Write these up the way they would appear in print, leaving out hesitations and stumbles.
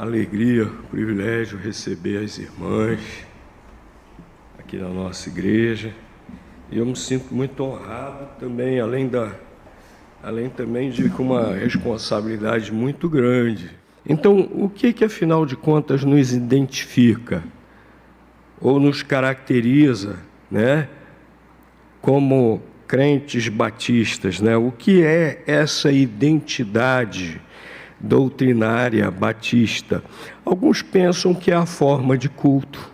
alegria, privilégio receber as irmãs aqui na nossa igreja. E eu me sinto muito honrado também, além também de com uma responsabilidade muito grande. Então, o que afinal de contas nos identifica ou nos caracteriza, né, como crentes batistas, né? O que é essa identidade doutrinária batista? Alguns pensam que é a forma de culto.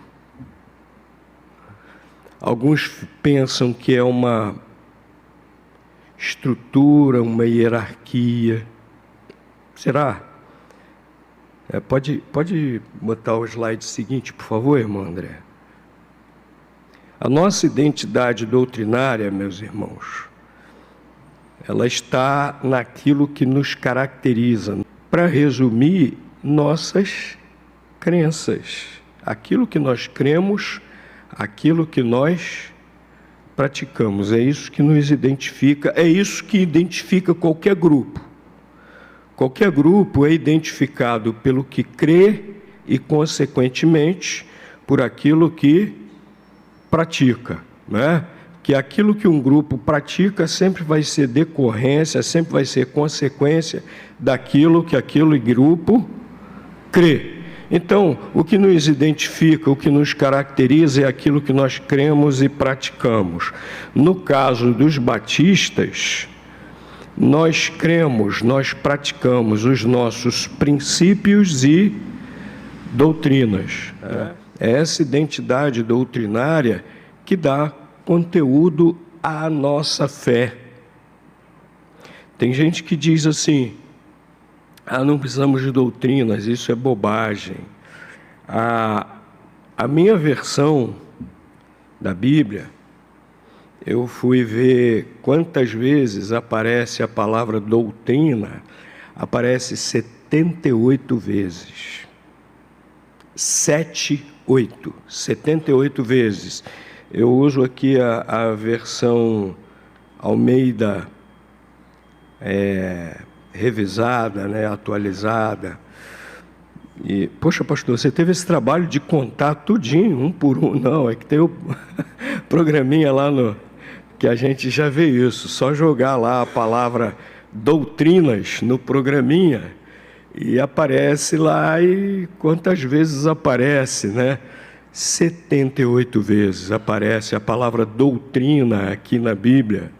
Alguns pensam que é uma estrutura, uma hierarquia. Será? Pode botar o slide seguinte, por favor, irmão André. A nossa identidade doutrinária, meus irmãos, ela está naquilo que nos caracteriza. Para resumir, nossas crenças. Aquilo que nós cremos, aquilo que nós praticamos. É isso que nos identifica, é isso que identifica qualquer grupo. Qualquer grupo é identificado pelo que crê e, consequentemente, por aquilo que pratica, né? Que aquilo que um grupo pratica sempre vai ser decorrência, sempre vai ser consequência daquilo que aquele grupo crê. Então, o que nos identifica, o que nos caracteriza é aquilo que nós cremos e praticamos. No caso dos batistas, nós cremos, nós praticamos os nossos princípios e doutrinas. É essa identidade doutrinária que dá conteúdo à nossa fé. Tem gente que diz assim: não precisamos de doutrinas, isso é bobagem. A minha versão da Bíblia, eu fui ver quantas vezes aparece a palavra doutrina, aparece 78 vezes. 78 vezes. Eu uso aqui a versão Almeida revisada, né, atualizada. E, poxa, pastor, você teve esse trabalho de contar tudinho, um por um. Não, é que tem o programinha lá que a gente já vê isso. Só jogar lá a palavra doutrinas no programinha e aparece lá, e quantas vezes aparece, né? 78 vezes aparece a palavra doutrina aqui na Bíblia.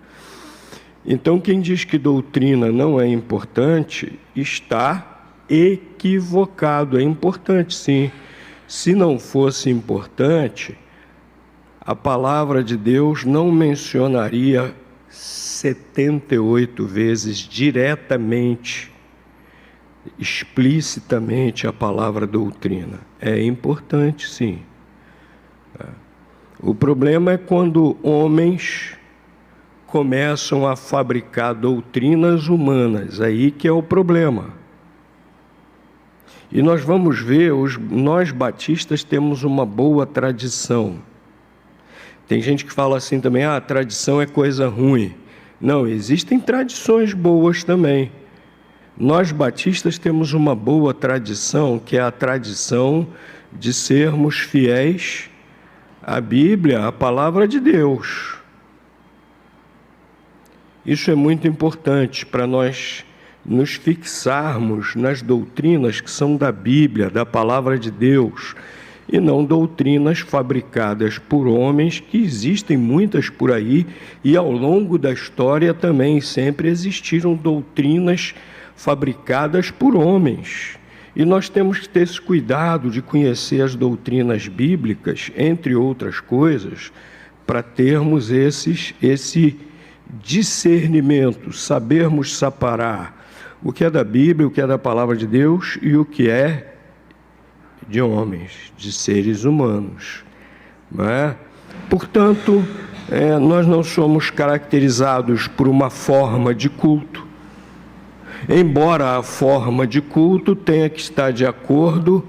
Então, quem diz que doutrina não é importante, está equivocado. É importante, sim. Se não fosse importante, a palavra de Deus não mencionaria 78 vezes diretamente, explicitamente a palavra doutrina. É importante, sim. O problema é quando homens começam a fabricar doutrinas humanas, aí que é o problema. E nós vamos ver, nós batistas temos uma boa tradição. Tem gente que fala assim também: a tradição é coisa ruim. Não, existem tradições boas também. Nós batistas temos uma boa tradição, que é a tradição de sermos fiéis à Bíblia, à palavra de Deus. Isso é muito importante para nós nos fixarmos nas doutrinas que são da Bíblia, da palavra de Deus, e não doutrinas fabricadas por homens, que existem muitas por aí, e ao longo da história também sempre existiram doutrinas fabricadas por homens. E nós temos que ter esse cuidado de conhecer as doutrinas bíblicas, entre outras coisas, para termos esse discernimento, sabermos separar o que é da Bíblia, o que é da palavra de Deus e o que é de homens, de seres humanos. Não é? Portanto, nós não somos caracterizados por uma forma de culto, embora a forma de culto tenha que estar de acordo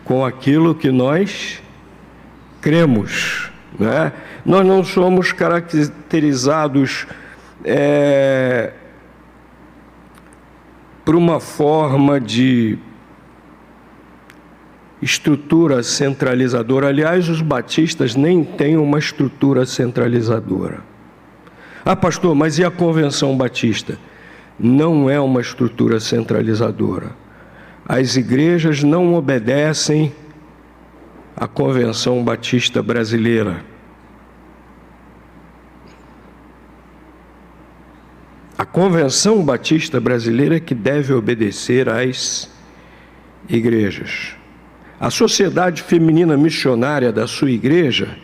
com aquilo que nós cremos, né? Nós não somos caracterizados por uma forma de estrutura centralizadora. Aliás, os batistas nem têm uma estrutura centralizadora. Ah, pastor, mas e a Convenção Batista? Não é uma estrutura centralizadora. As igrejas não obedecem à Convenção Batista Brasileira. A Convenção Batista Brasileira é que deve obedecer às igrejas. A Sociedade Feminina Missionária da sua igreja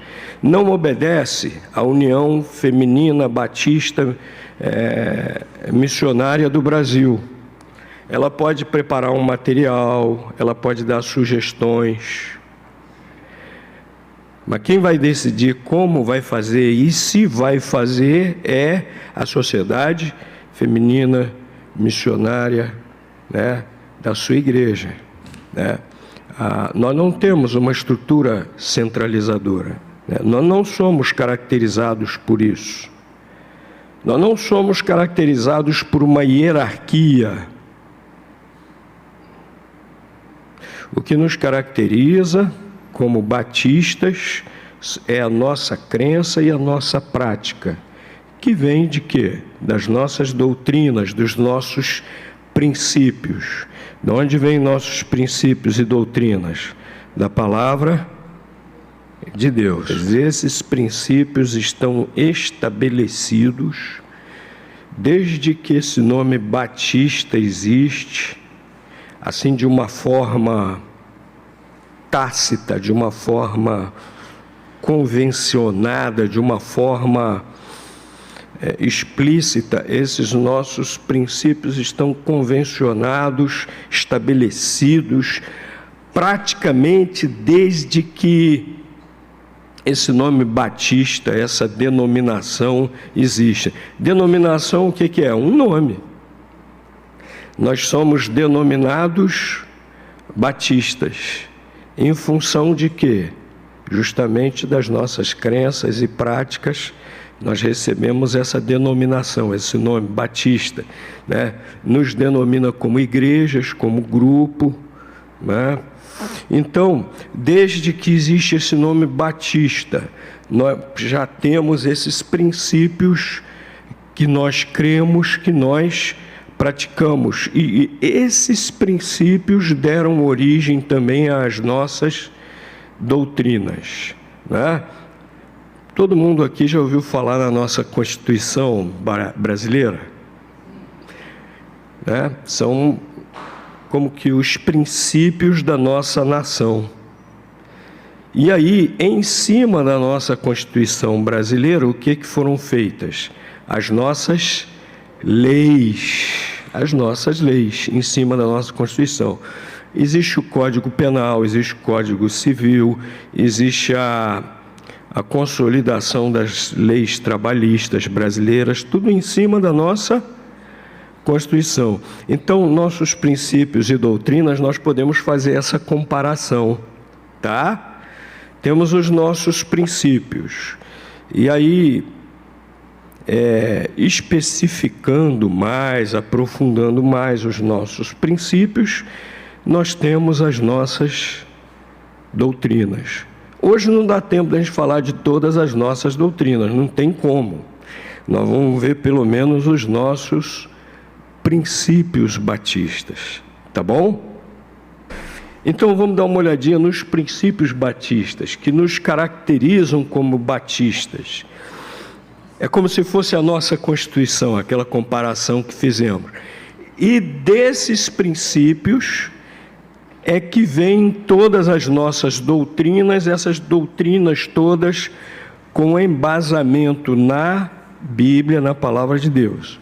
não obedece à União Feminina Batista Missionária do Brasil. Ela pode preparar um material, ela pode dar sugestões, mas quem vai decidir como vai fazer e se vai fazer é a Sociedade Feminina Missionária, né, da sua igreja, né? Nós não temos uma estrutura centralizadora, né? Nós não somos caracterizados por isso. Nós não somos caracterizados por uma hierarquia. O que nos caracteriza como batistas é a nossa crença e a nossa prática, que vem de quê? Das nossas doutrinas, dos nossos princípios. De onde vêm nossos princípios e doutrinas? Da palavra de Deus. Esses princípios estão estabelecidos desde que esse nome batista existe, assim de uma forma tácita, de uma forma convencionada, de uma forma explícita. Esses nossos princípios estão convencionados, estabelecidos, praticamente desde que esse nome batista, essa denominação existe. Denominação, o que é? Um nome. Nós somos denominados batistas. Em função de quê? Justamente das nossas crenças e práticas, nós recebemos essa denominação, esse nome, batista, né? Nos denomina como igrejas, como grupo, né? Então, desde que existe esse nome batista, nós já temos esses princípios que nós cremos, que nós praticamos. E esses princípios deram origem também às nossas doutrinas, né? Todo mundo aqui já ouviu falar na nossa Constituição brasileira, né? São como que os princípios da nossa nação. E aí, em cima da nossa Constituição brasileira, o que foram feitas? As nossas leis, em cima da nossa Constituição. Existe o Código Penal, existe o Código Civil, existe a consolidação das leis trabalhistas brasileiras, tudo em cima da nossa Constituição. Então, nossos princípios e doutrinas, nós podemos fazer essa comparação, tá? Temos os nossos princípios. E aí, especificando mais, aprofundando mais os nossos princípios, nós temos as nossas doutrinas. Hoje não dá tempo de a gente falar de todas as nossas doutrinas, não tem como. Nós vamos ver pelo menos os nossos princípios batistas, tá bom? Então vamos dar uma olhadinha nos princípios batistas, que nos caracterizam como batistas. É como se fosse a nossa Constituição, aquela comparação que fizemos. E desses princípios é que vêm todas as nossas doutrinas, essas doutrinas todas com embasamento na Bíblia, na Palavra de Deus.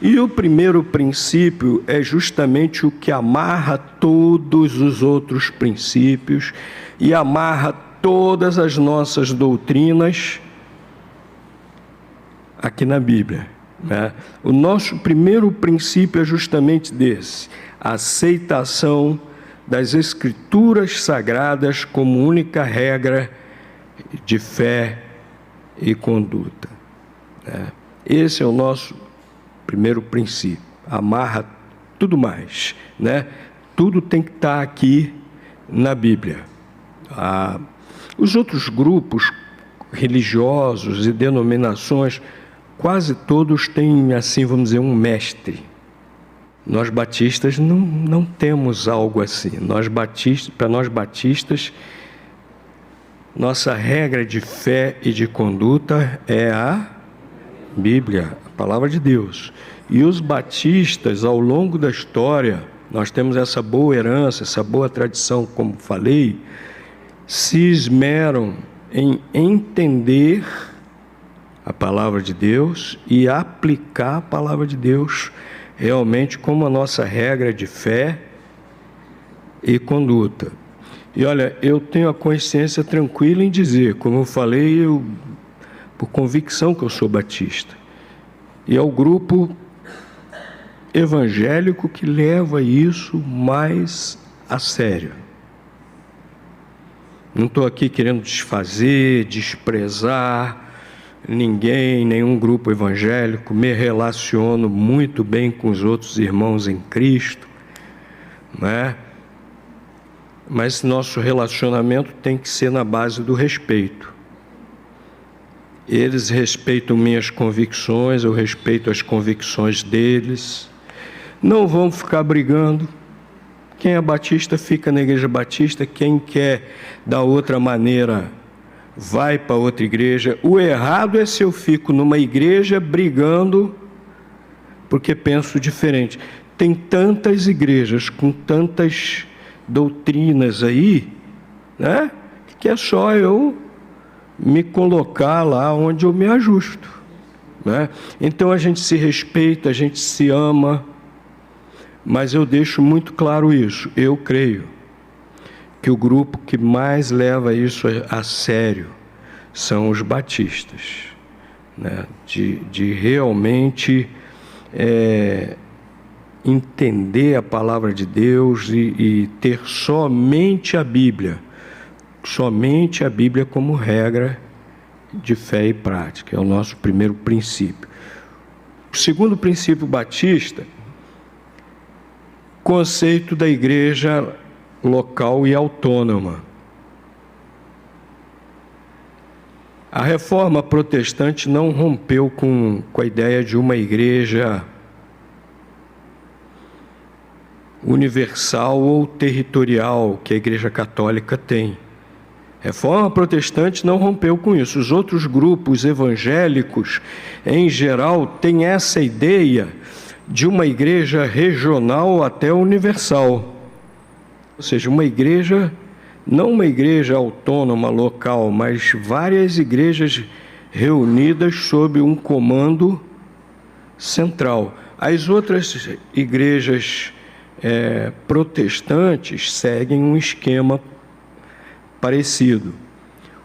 E o primeiro princípio é justamente o que amarra todos os outros princípios e amarra todas as nossas doutrinas aqui na Bíblia, né? O nosso primeiro princípio é justamente desse: a aceitação das Escrituras Sagradas como única regra de fé e conduta, né? Esse é o nosso primeiro princípio. Amarra tudo mais, né? Tudo tem que estar aqui na Bíblia. Os outros grupos religiosos e denominações, quase todos têm, assim, vamos dizer, um mestre. Nós batistas não temos algo assim. Para nós batistas, nossa regra de fé e de conduta é a Bíblia, a palavra de Deus. E os batistas, ao longo da história, nós temos essa boa herança, essa boa tradição, como falei, se esmeram em entender a palavra de Deus e aplicar a palavra de Deus realmente como a nossa regra de fé e conduta. E olha, eu tenho a consciência tranquila em dizer, como eu falei, por convicção que eu sou batista. E é o grupo evangélico que leva isso mais a sério. Não estou aqui querendo desfazer, desprezar ninguém, nenhum grupo evangélico. Me relaciono muito bem com os outros irmãos em Cristo, né? Mas nosso relacionamento tem que ser na base do respeito. Eles respeitam minhas convicções, eu respeito as convicções deles. Não vão ficar brigando. Quem é batista fica na igreja batista, quem quer da outra maneira vai para outra igreja. O errado é se eu fico numa igreja brigando porque penso diferente. Tem tantas igrejas com tantas doutrinas aí, né, que é só eu me colocar lá onde eu me ajusto, né? Então a gente se respeita, a gente se ama, mas eu deixo muito claro isso. Eu creio que o grupo que mais leva isso a sério são os batistas, né? De realmente entender a palavra de Deus e ter somente a Bíblia como regra de fé e prática. É o nosso primeiro princípio. O segundo princípio batista, conceito da igreja local e autônoma. A reforma protestante não rompeu com a ideia de uma igreja universal ou territorial que a igreja católica tem. A reforma protestante não rompeu com isso. Os outros grupos evangélicos, em geral, têm essa ideia de uma igreja regional até universal. Ou seja, uma igreja, não uma igreja autônoma local, mas várias igrejas reunidas sob um comando central. As outras igrejas protestantes seguem um esquema parecido.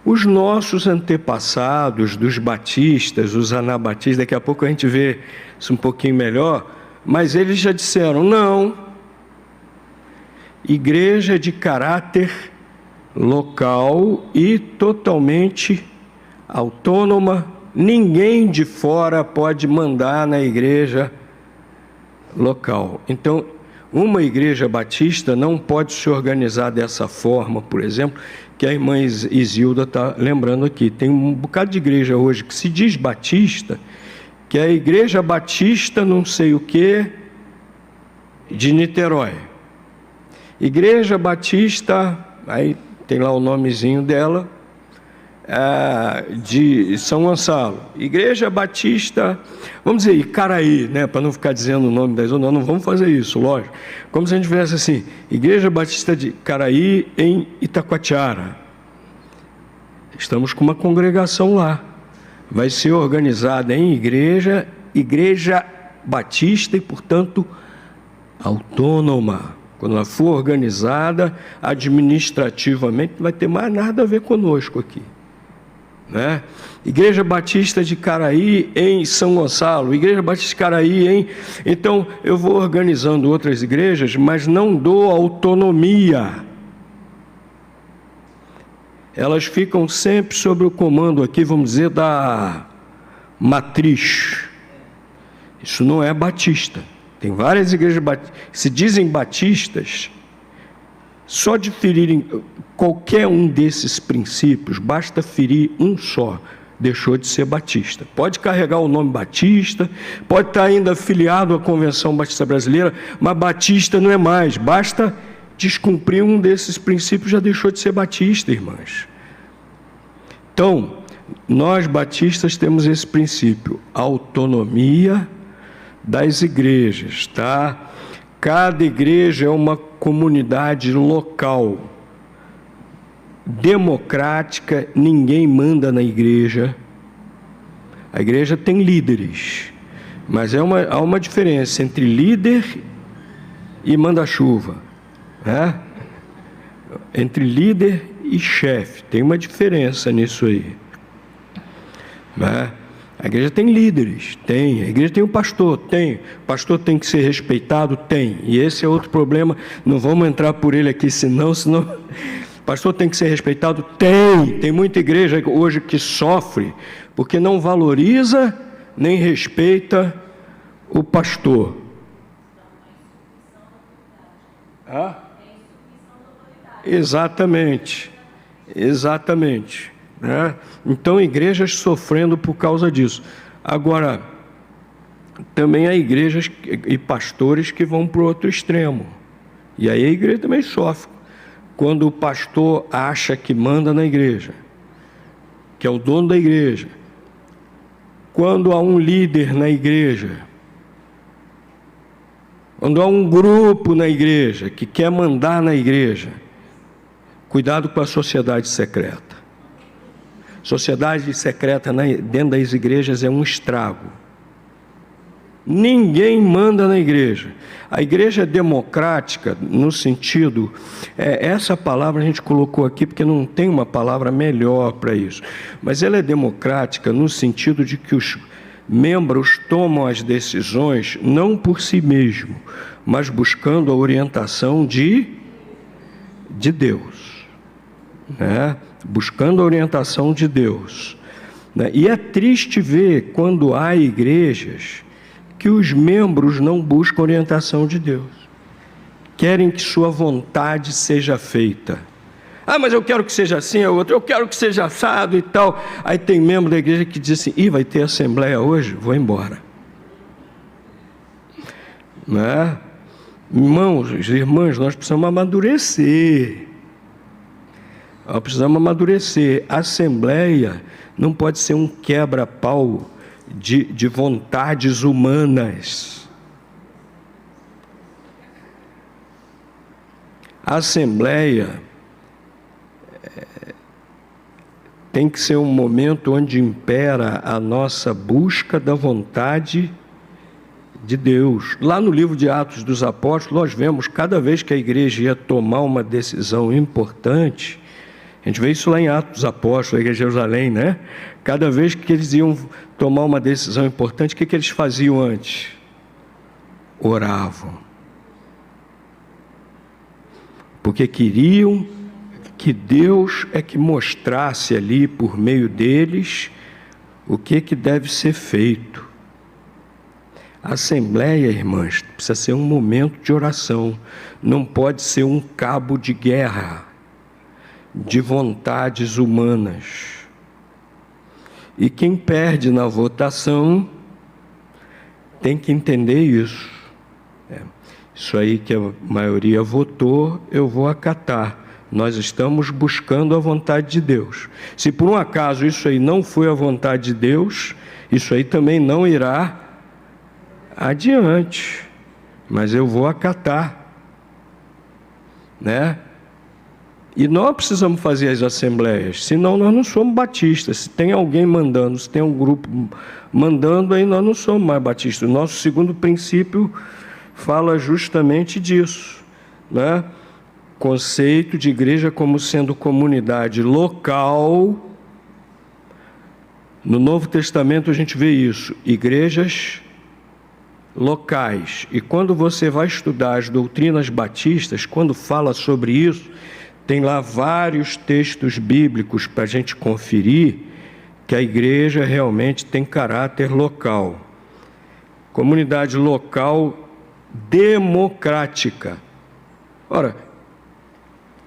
Os nossos antepassados, dos batistas, os anabatistas, daqui a pouco a gente vê isso um pouquinho melhor, mas eles já disseram, não, igreja de caráter local e totalmente autônoma, ninguém de fora pode mandar na igreja local. Então, uma igreja batista não pode se organizar dessa forma, por exemplo, que a irmã Isilda está lembrando aqui. Tem um bocado de igreja hoje que se diz batista, que é a igreja batista não sei o que de Niterói. Igreja batista, aí tem lá o nomezinho dela, de São Gonçalo. Igreja batista, vamos dizer, Icaraí, né, para não ficar dizendo o nome das outras, não vamos fazer isso, lógico. Como se a gente tivesse assim, Igreja Batista de Icaraí em Itacoatiara. Estamos com uma congregação lá. Vai ser organizada em igreja batista e, portanto, autônoma. Quando ela for organizada administrativamente, não vai ter mais nada a ver conosco aqui, né? Igreja Batista de Caraí em São Gonçalo, Igreja Batista de Caraí em... Então, eu vou organizando outras igrejas, mas não dou autonomia. Elas ficam sempre sob o comando aqui, vamos dizer, da matriz. Isso não é batista. Tem várias igrejas que se dizem batistas, Só de ferirem qualquer um desses princípios, basta ferir um só, deixou de ser batista. Pode carregar o nome batista, pode estar ainda afiliado à Convenção Batista Brasileira, mas batista não é mais. Basta descumprir um desses princípios, já deixou de ser batista, irmãs. Então, nós batistas temos esse princípio, autonomia das igrejas, tá? Cada igreja é uma comunidade local, democrática, ninguém manda na igreja. A igreja tem líderes, mas há uma diferença entre líder e manda-chuva, né? Entre líder e chefe, tem uma diferença nisso aí, né? A igreja tem líderes, tem. A igreja tem um pastor, tem. O pastor tem que ser respeitado, tem. E esse é outro problema, não vamos entrar por ele aqui, senão... O pastor tem que ser respeitado, tem. Tem muita igreja hoje que sofre, porque não valoriza nem respeita o pastor. Ah? Exatamente. Exatamente. Né? Então, igrejas sofrendo por causa disso. Agora, também há igrejas e pastores que vão para o outro extremo. E aí a igreja também sofre. Quando o pastor acha que manda na igreja, que é o dono da igreja. Quando há um líder na igreja. Quando há um grupo na igreja que quer mandar na igreja. Cuidado com a sociedade secreta. Sociedade secreta dentro das igrejas é um estrago. Ninguém manda na igreja. A igreja é democrática no sentido... essa palavra a gente colocou aqui porque não tem uma palavra melhor para isso. Mas ela é democrática no sentido de que os membros tomam as decisões não por si mesmo, mas buscando a orientação de Deus. Né? Buscando a orientação de Deus. Né? E é triste ver quando há igrejas que os membros não buscam orientação de Deus. Querem que sua vontade seja feita. Ah, mas eu quero que seja assim, eu quero que seja assado e tal. Aí tem membro da igreja que diz assim, vai ter assembleia hoje? Vou embora. Né? Irmãos, irmãs, nós precisamos amadurecer. Nós precisamos amadurecer. A assembleia não pode ser um quebra-pau de vontades humanas. A assembleia tem que ser um momento onde impera a nossa busca da vontade de Deus. Lá no livro de Atos dos Apóstolos, nós vemos cada vez que a igreja ia tomar uma decisão importante, a gente vê isso lá em Atos dos Apóstolos, a igreja de Jerusalém, né? Cada vez que eles iam tomar uma decisão importante, o que eles faziam antes? Oravam. Porque queriam que Deus é que mostrasse ali, por meio deles, o que deve ser feito. A assembleia, irmãs, precisa ser um momento de oração. Não pode ser um cabo de guerra de vontades humanas. E quem perde na votação tem que entender isso. Isso aí que a maioria votou, eu vou acatar. Nós estamos buscando a vontade de Deus. Se por um acaso isso aí não foi a vontade de Deus, isso aí também não irá adiante. Mas eu vou acatar. Né? E nós precisamos fazer as assembleias, senão nós não somos batistas. Se tem alguém mandando, se tem um grupo mandando, aí nós não somos mais batistas. O nosso segundo princípio fala justamente disso, né? Conceito de igreja como sendo comunidade local. No Novo Testamento a gente vê isso, igrejas locais. E quando você vai estudar as doutrinas batistas, quando fala sobre isso, tem lá vários textos bíblicos para a gente conferir que a igreja realmente tem caráter local. Comunidade local democrática. Ora,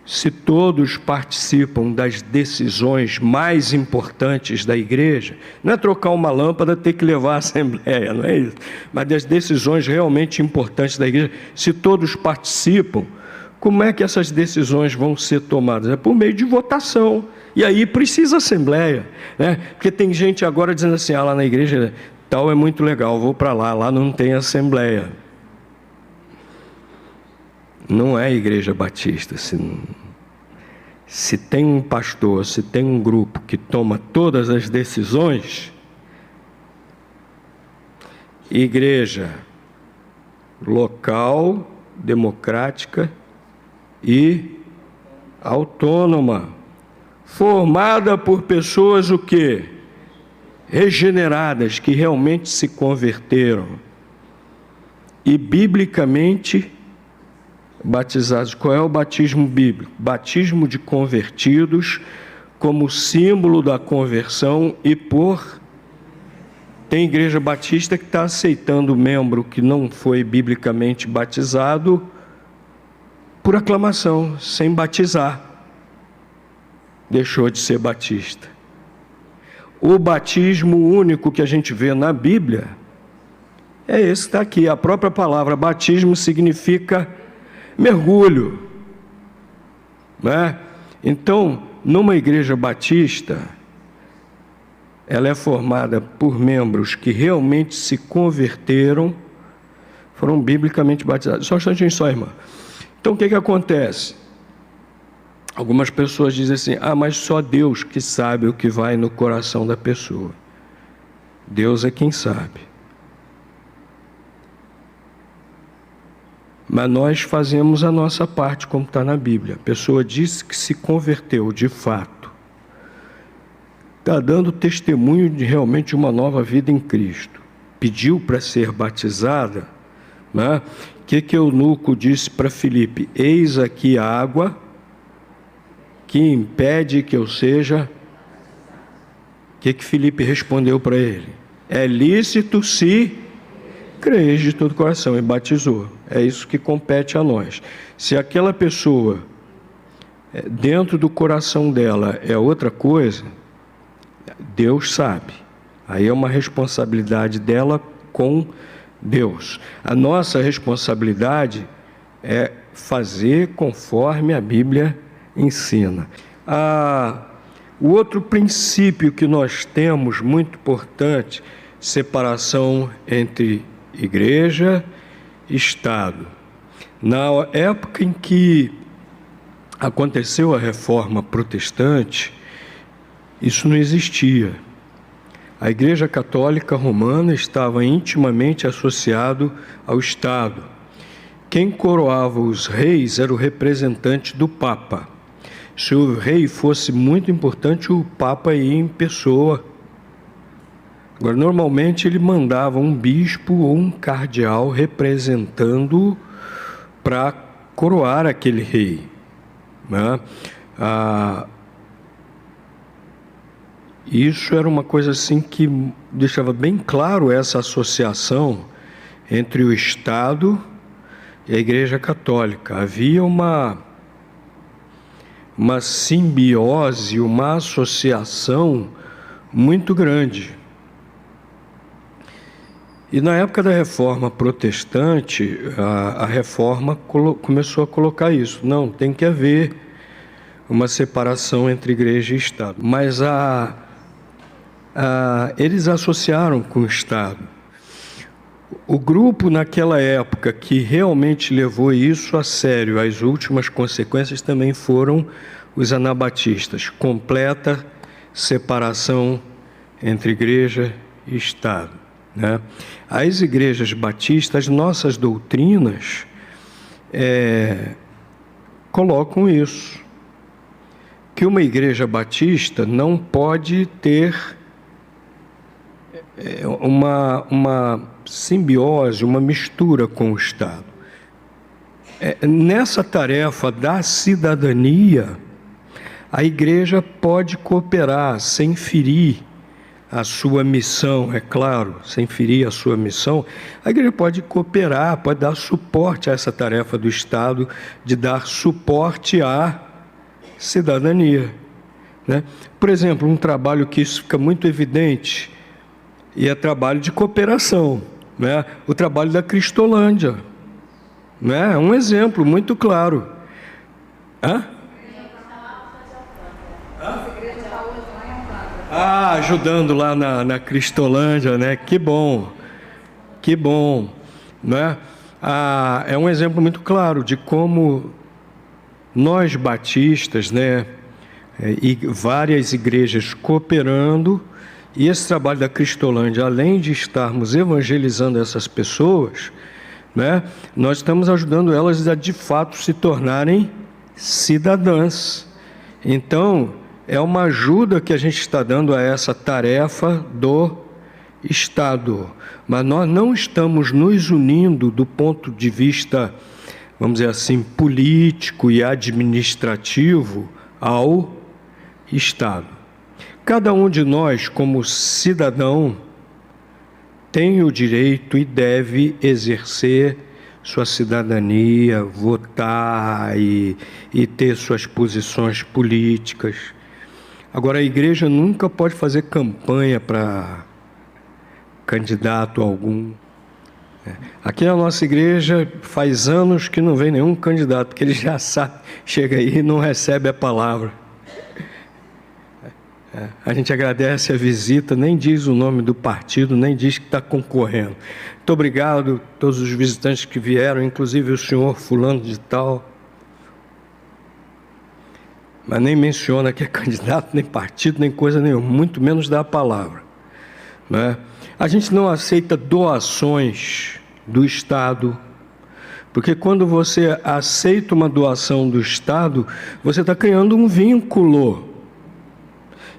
se todos participam das decisões mais importantes da igreja, não é trocar uma lâmpada, ter que levar à assembleia, não é isso, mas das decisões realmente importantes da igreja, se todos participam, como é que essas decisões vão ser tomadas? É por meio de votação, e aí precisa assembleia, né? Porque tem gente agora dizendo assim, lá na igreja tal é muito legal, vou para lá não tem assembleia. Não é igreja batista. Se tem um pastor, se tem um grupo que toma todas as decisões, igreja local, democrática e autônoma, formada por pessoas o quê? Regeneradas, que realmente se converteram e biblicamente batizados. Qual é o batismo bíblico? Batismo de convertidos como símbolo da conversão e Tem igreja batista que está aceitando membro que não foi biblicamente batizado por aclamação, sem batizar. Deixou de ser batista. O batismo único que a gente vê na Bíblia é esse que está aqui. A própria palavra batismo significa mergulho, né? Então, numa igreja batista, ela é formada por membros que realmente se converteram, foram biblicamente batizados. Só um instantinho só, irmã. Então, o que acontece? Algumas pessoas dizem assim, mas só Deus que sabe o que vai no coração da pessoa. Deus é quem sabe. Mas nós fazemos a nossa parte, como está na Bíblia. A pessoa disse que se converteu de fato. Está dando testemunho de realmente uma nova vida em Cristo. Pediu para ser batizada, né? O que eunuco disse para Filipe? Eis aqui a água que impede que eu seja... O que Filipe respondeu para ele? É lícito se creis de todo o coração, e batizou. É isso que compete a nós. Se aquela pessoa, dentro do coração dela, é outra coisa, Deus sabe. Aí é uma responsabilidade dela com Deus. A nossa responsabilidade é fazer conforme a Bíblia ensina. O outro princípio que nós temos, muito importante, separação entre igreja e Estado. Na época em que aconteceu a reforma protestante, isso não existia. A Igreja Católica Romana estava intimamente associado ao Estado. Quem coroava os reis era o representante do Papa. Se o rei fosse muito importante, o Papa ia em pessoa. Agora, normalmente ele mandava um bispo ou um cardeal representando para coroar aquele rei, né? Isso era uma coisa assim que deixava bem claro essa associação entre o Estado e a Igreja Católica. Havia uma simbiose, uma associação muito grande. E na época da reforma protestante, a reforma começou a colocar isso. Não, tem que haver uma separação entre igreja e Estado. Mas eles associaram com o Estado. O grupo naquela época que realmente levou isso a sério, as últimas consequências também foram os anabatistas. Completa separação entre igreja e Estado, né? As igrejas batistas, nossas doutrinas, colocam isso, que uma igreja batista não pode ter uma simbiose, uma mistura com o Estado. Nessa tarefa da cidadania, a igreja pode cooperar sem ferir a sua missão, é claro, sem ferir a sua missão. A igreja pode cooperar, pode dar suporte a essa tarefa do Estado de dar suporte à cidadania, né? Por exemplo, um trabalho que isso fica muito evidente, e é trabalho de cooperação, né? O trabalho da Cristolândia, né? É um exemplo muito claro. Hã? Ajudando lá na Cristolândia, né? Que bom, né? É um exemplo muito claro de como nós batistas, né? E várias igrejas cooperando, e esse trabalho da Cristolândia, além de estarmos evangelizando essas pessoas, né? Nós estamos ajudando elas a de fato se tornarem cidadãs. Então, é uma ajuda que a gente está dando a essa tarefa do Estado. Mas nós não estamos nos unindo do ponto de vista, vamos dizer assim, político e administrativo ao Estado. Cada um de nós, como cidadão, tem o direito e deve exercer sua cidadania, votar e ter suas posições políticas. Agora, a igreja nunca pode fazer campanha para candidato algum. Aqui na nossa igreja faz anos que não vem nenhum candidato, porque ele já sabe, chega aí e não recebe a palavra. A gente agradece a visita, nem diz o nome do partido, nem diz que está concorrendo. Muito obrigado a todos os visitantes que vieram, inclusive o senhor fulano de tal. Mas nem menciona que é candidato, nem partido, nem coisa nenhuma, muito menos dá a palavra, né? A gente não aceita doações do Estado, porque quando você aceita uma doação do Estado, você está criando um vínculo.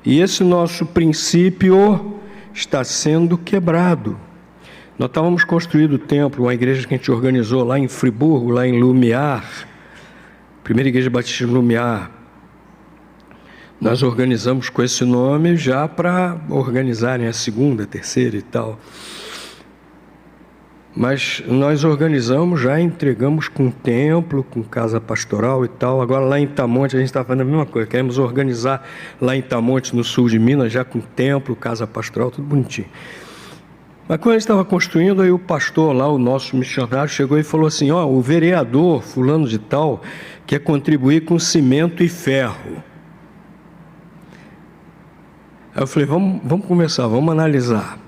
E esse nosso princípio está sendo quebrado. Nós estávamos construindo o templo, uma igreja que a gente organizou lá em Friburgo, lá em Lumiar, primeira igreja batista de Lumiar. Nós organizamos com esse nome já para organizarem a segunda, a terceira e tal. Mas nós organizamos, já entregamos com templo, com casa pastoral e tal. Agora lá em Itamonte a gente está fazendo a mesma coisa. Queremos organizar lá em Itamonte, no sul de Minas, já com templo, casa pastoral, tudo bonitinho. Mas quando a gente estava construindo, aí o pastor lá, o nosso missionário, chegou e falou assim: ó, o vereador fulano de tal quer contribuir com cimento e ferro. Aí eu falei, vamos começar, vamos analisar.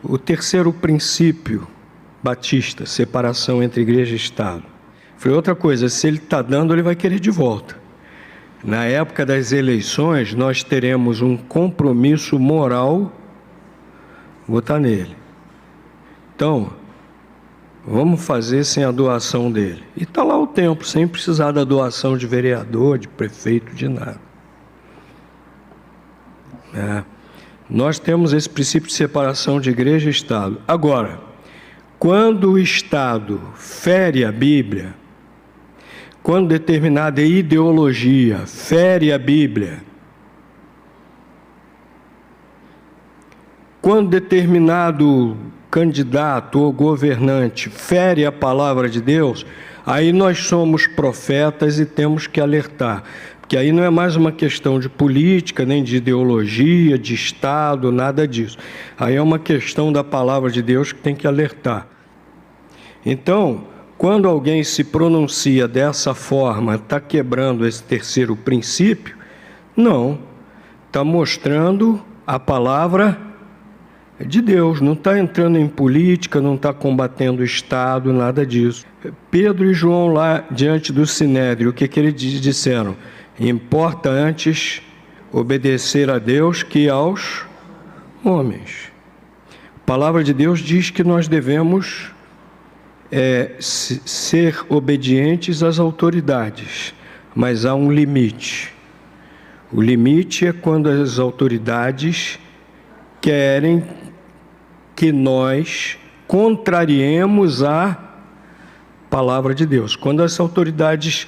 O terceiro princípio batista, separação entre igreja e Estado. Eu falei, outra coisa, se ele está dando, ele vai querer de volta. Na época das eleições, nós teremos um compromisso moral, votar nele. Então, vamos fazer sem a doação dele. E está lá o templo, sem precisar da doação de vereador, de prefeito, de nada. Nós temos esse princípio de separação de igreja e Estado. Agora, quando o Estado fere a Bíblia, quando determinada ideologia fere a Bíblia, quando determinado candidato ou governante fere a palavra de Deus, aí nós somos profetas e temos que alertar. Porque aí não é mais uma questão de política, nem de ideologia, de Estado, nada disso. Aí é uma questão da palavra de Deus que tem que alertar. Então, quando alguém se pronuncia dessa forma, está quebrando esse terceiro princípio? Não. Está mostrando a palavra de Deus, não está entrando em política, não está combatendo o Estado, nada disso. Pedro e João lá diante do Sinédrio, o que eles disseram? Importa antes obedecer a Deus que aos homens. A palavra de Deus diz que nós devemos ser obedientes às autoridades, mas há um limite. O limite é quando as autoridades querem que nós contrariemos a palavra de Deus. Quando as autoridades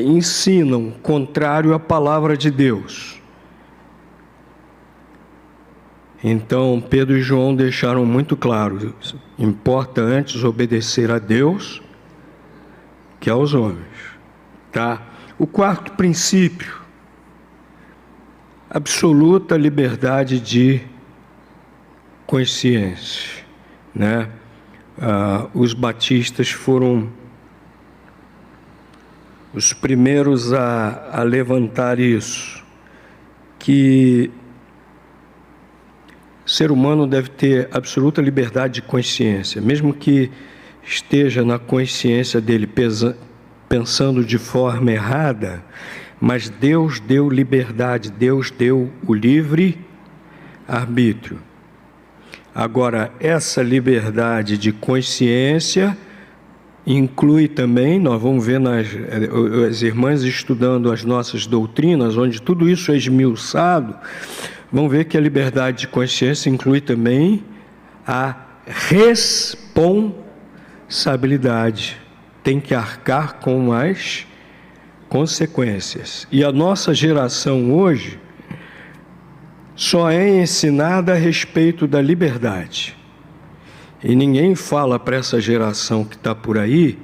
ensinam contrário à palavra de Deus. Então, Pedro e João deixaram muito claro, importa antes obedecer a Deus que aos homens. tá? O quarto princípio, absoluta liberdade de consciência, né? Os batistas foram os primeiros a levantar isso, que o ser humano deve ter absoluta liberdade de consciência, mesmo que esteja na consciência dele pensando de forma errada, mas Deus deu liberdade, Deus deu o livre arbítrio. Agora, essa liberdade de consciência inclui também, nós vamos ver as irmãs estudando as nossas doutrinas, onde tudo isso é esmiuçado, vão ver que a liberdade de consciência inclui também a responsabilidade. Tem que arcar com as consequências. E a nossa geração hoje só é ensinada a respeito da liberdade. E ninguém fala para essa geração que está por aí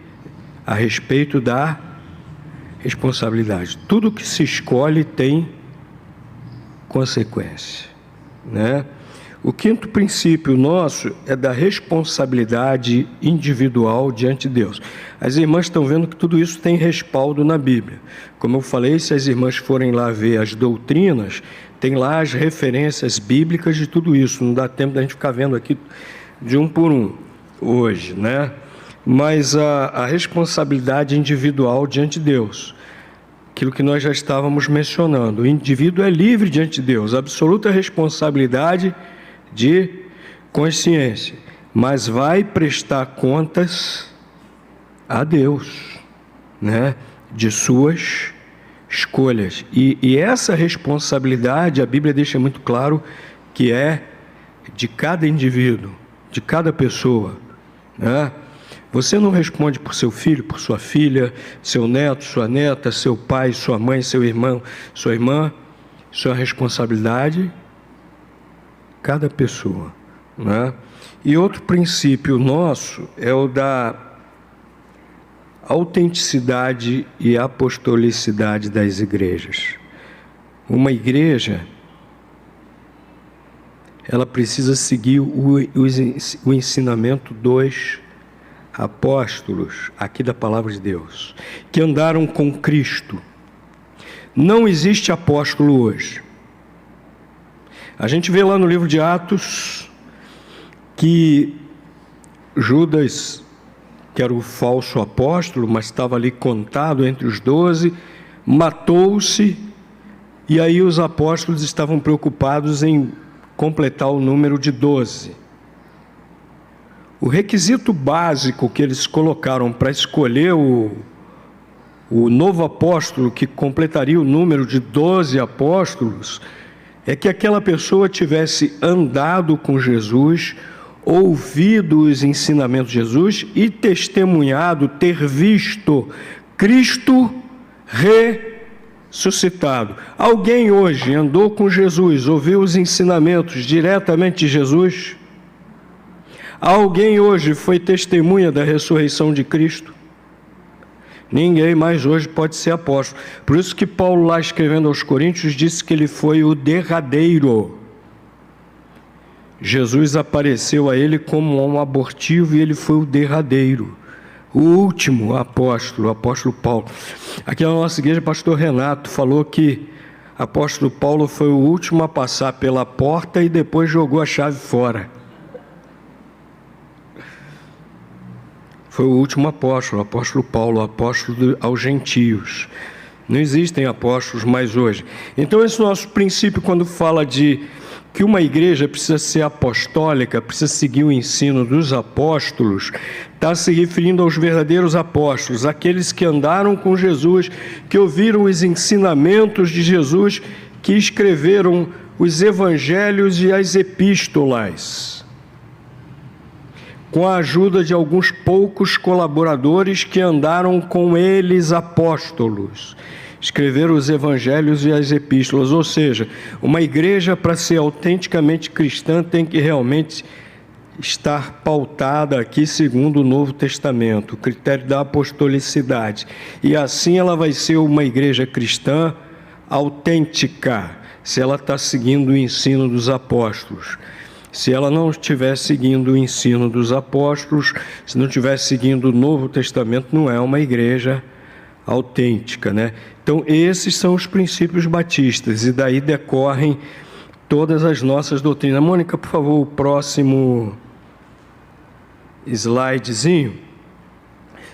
a respeito da responsabilidade. Tudo que se escolhe tem consequência, né? O quinto princípio nosso é da responsabilidade individual diante de Deus. As irmãs estão vendo que tudo isso tem respaldo na Bíblia. Como eu falei, se as irmãs forem lá ver as doutrinas, tem lá as referências bíblicas de tudo isso. Não dá tempo da gente ficar vendo aqui de um por um hoje, né? Mas a responsabilidade individual diante de Deus, aquilo que nós já estávamos mencionando, o indivíduo é livre diante de Deus, absoluta responsabilidade de consciência, mas vai prestar contas a Deus, né? De suas escolhas. E essa responsabilidade, a Bíblia deixa muito claro que é de cada indivíduo, de cada pessoa, né? Você não responde por seu filho, por sua filha, seu neto, sua neta, seu pai, sua mãe, seu irmão, sua irmã. Isso é uma responsabilidade cada pessoa, né? E outro princípio nosso é o da autenticidade e apostolicidade das igrejas. Uma igreja, ela precisa seguir o ensinamento dos apóstolos, aqui da palavra de Deus, que andaram com Cristo. Não existe apóstolo hoje. A gente vê lá no livro de Atos que Judas, que era o falso apóstolo, mas estava ali contado entre os 12, matou-se, e aí os apóstolos estavam preocupados em completar o número de 12. O requisito básico que eles colocaram para escolher o novo apóstolo que completaria o número de 12 apóstolos é que aquela pessoa tivesse andado com Jesus, ouvido os ensinamentos de Jesus e testemunhado ter visto Cristo ressuscitado. Alguém hoje andou com Jesus, ouviu os ensinamentos diretamente de Jesus? Alguém hoje foi testemunha da ressurreição de Cristo? Ninguém mais hoje pode ser apóstolo. Por isso que Paulo, lá escrevendo aos Coríntios, disse que ele foi o derradeiro. Jesus apareceu a ele como um abortivo e ele foi o derradeiro, o último apóstolo, o apóstolo Paulo. Aqui na nossa igreja, o pastor Renato falou que o apóstolo Paulo foi o último a passar pela porta e depois jogou a chave fora. Foi o último apóstolo, o apóstolo Paulo, o apóstolo aos gentios. Não existem apóstolos mais hoje. Então esse nosso princípio, quando fala de que uma igreja precisa ser apostólica, precisa seguir o ensino dos apóstolos, está se referindo aos verdadeiros apóstolos, aqueles que andaram com Jesus, que ouviram os ensinamentos de Jesus, que escreveram os evangelhos e as epístolas, com a ajuda de alguns poucos colaboradores que andaram com eles apóstolos. Escreveram os evangelhos e as epístolas, ou seja, uma igreja para ser autenticamente cristã tem que realmente estar pautada aqui segundo o Novo Testamento, o critério da apostolicidade. E assim ela vai ser uma igreja cristã autêntica, se ela está seguindo o ensino dos apóstolos. Se ela não estiver seguindo o ensino dos apóstolos, se não estiver seguindo o Novo Testamento, não é uma igreja autêntica, né? Então, esses são os princípios batistas, e daí decorrem todas as nossas doutrinas. Mônica, por favor, o próximo slidezinho.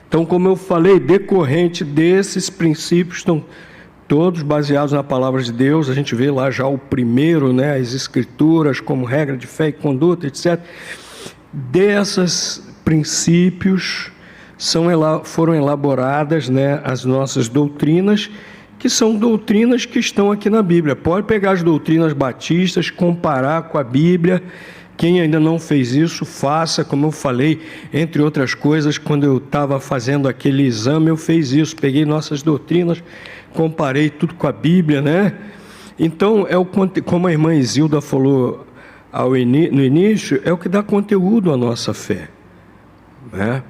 Então, como eu falei, decorrente desses princípios, estão todos baseados na palavra de Deus. A gente vê lá já o primeiro, né, as escrituras como regra de fé e conduta, etc. Desses princípios foram elaboradas, né, as nossas doutrinas, que são doutrinas que estão aqui na Bíblia. Pode pegar as doutrinas batistas, comparar com a Bíblia. Quem ainda não fez isso, faça. Como eu falei, entre outras coisas, quando eu estava fazendo aquele exame, eu fiz isso, peguei nossas doutrinas, comparei tudo com a Bíblia, né? Então, como a irmã Isilda falou no início, é o que dá conteúdo à nossa fé, né?